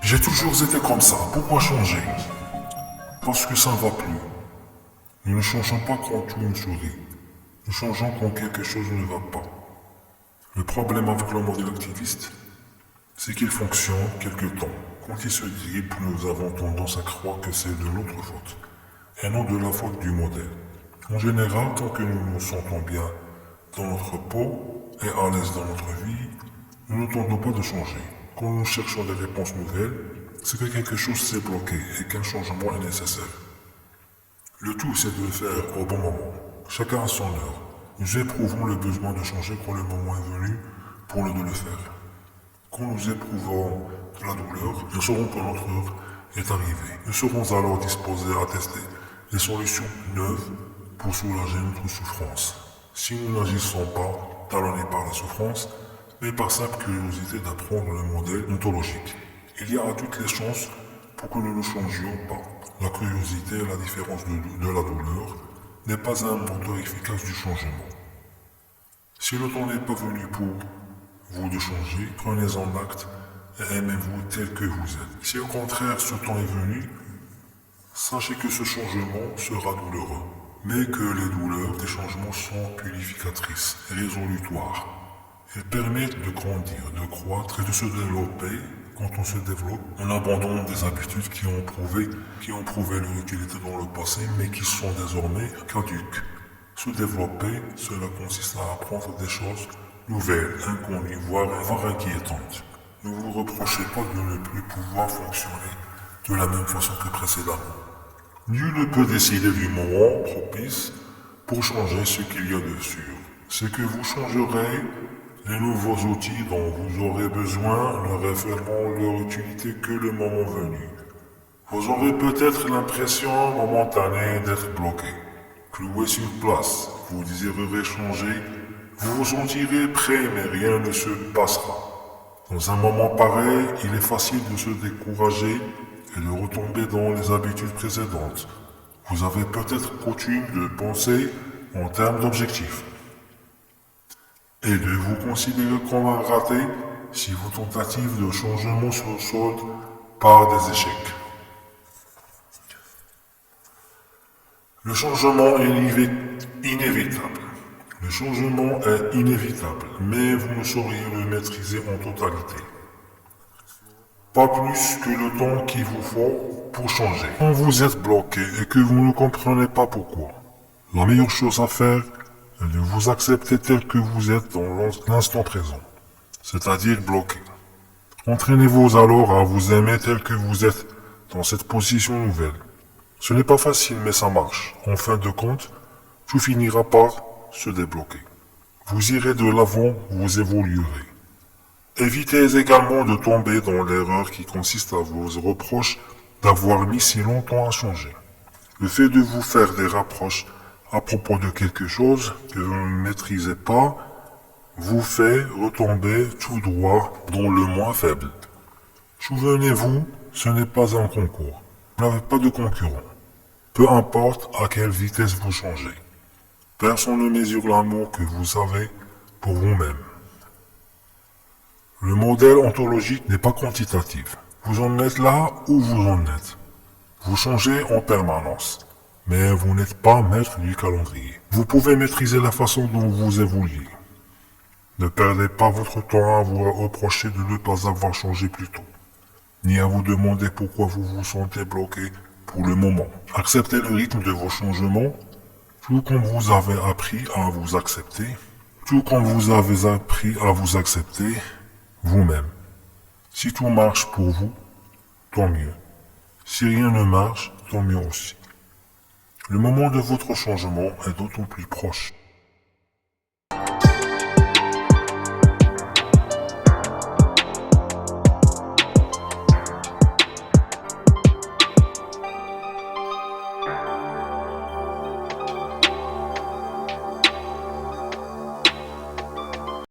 J'ai toujours été comme ça. Pourquoi changer? Parce que ça ne va plus. Nous ne changeons pas quand tout nous sourit. Nous changeons quand quelque chose ne va pas. Le problème avec le modèle activiste, c'est qu'il fonctionne quelque temps. Quand il se dissipe, nous avons tendance à croire que c'est de notre faute, et non de la faute du modèle. En général, tant que nous nous sentons bien dans notre peau et à l'aise dans notre vie, nous ne tentons pas de changer. Quand nous cherchons des réponses nouvelles, c'est que quelque chose s'est bloqué et qu'un changement est nécessaire. Le tout, c'est de le faire au bon moment. Chacun à son heure. Nous éprouvons le besoin de changer quand le moment est venu pour de le faire. Quand nous éprouvons de la douleur, nous saurons que notre heure est arrivée. Nous serons alors disposés à tester des solutions neuves pour soulager notre souffrance. Si nous n'agissons pas talonnés par la souffrance, mais par simple curiosité d'apprendre le modèle ontologique, il y a toutes les chances pour que nous ne changions pas. La curiosité, à la différence de la douleur, n'est pas un moteur efficace du changement. Si le temps n'est pas venu pour vous de changer, prenez en acte et aimez-vous tel que vous êtes. Si au contraire ce temps est venu, sachez que ce changement sera douloureux, mais que les douleurs des changements sont purificatrices et résolutoires. Elles permettent de grandir, de croître et de se développer. Quand on se développe, on abandonne des habitudes qui ont prouvé leur utilité dans le passé, mais qui sont désormais caduques. Se développer, cela consiste à apprendre des choses nouvelles, inconnues, voire inquiétantes. Ne vous reprochez pas de ne plus pouvoir fonctionner de la même façon que précédemment. Nul ne peut décider du moment propice pour changer ce qu'il y a de sûr. Ce que vous changerez, les nouveaux outils dont vous aurez besoin ne révéleront leur utilité que le moment venu. Vous aurez peut-être l'impression momentanée d'être bloqué, cloué sur place. Vous désirerez changer, vous vous sentirez prêt, mais rien ne se passera. Dans un moment pareil, il est facile de se décourager et de retomber dans les habitudes précédentes. Vous avez peut-être coutume de penser en termes d'objectifs et de vous considérer comme un raté si vos tentatives de changement se soldent par des échecs. Le changement est inévitable. Le changement est inévitable, mais vous ne sauriez le maîtriser en totalité. Pas plus que le temps qu'il vous faut pour changer. Quand vous êtes bloqué et que vous ne comprenez pas pourquoi, la meilleure chose à faire est de vous accepter tel que vous êtes dans l'instant présent, c'est-à-dire bloqué. Entraînez-vous alors à vous aimer tel que vous êtes dans cette position nouvelle. Ce n'est pas facile, mais ça marche. En fin de compte, tout finira par se débloquer. Vous irez de l'avant, vous évoluerez. Évitez également de tomber dans l'erreur qui consiste à vous reprocher d'avoir mis si longtemps à changer. Le fait de vous faire des rapproches à propos de quelque chose que vous ne maîtrisez pas vous fait retomber tout droit dans le moins faible. Souvenez-vous, ce n'est pas un concours. Vous n'avez pas de concurrent. Peu importe à quelle vitesse vous changez. Personne ne mesure l'amour que vous avez pour vous-même. Le modèle ontologique n'est pas quantitatif. Vous en êtes là où vous en êtes. Vous changez en permanence, mais vous n'êtes pas maître du calendrier. Vous pouvez maîtriser la façon dont vous évoluez. Ne perdez pas votre temps à vous reprocher de ne pas avoir changé plus tôt, ni à vous demander pourquoi vous vous sentez bloqué pour le moment. Acceptez le rythme de vos changements, tout comme vous avez appris à vous accepter, vous-même. Si tout marche pour vous, tant mieux. Si rien ne marche, tant mieux aussi. Le moment de votre changement est d'autant plus proche.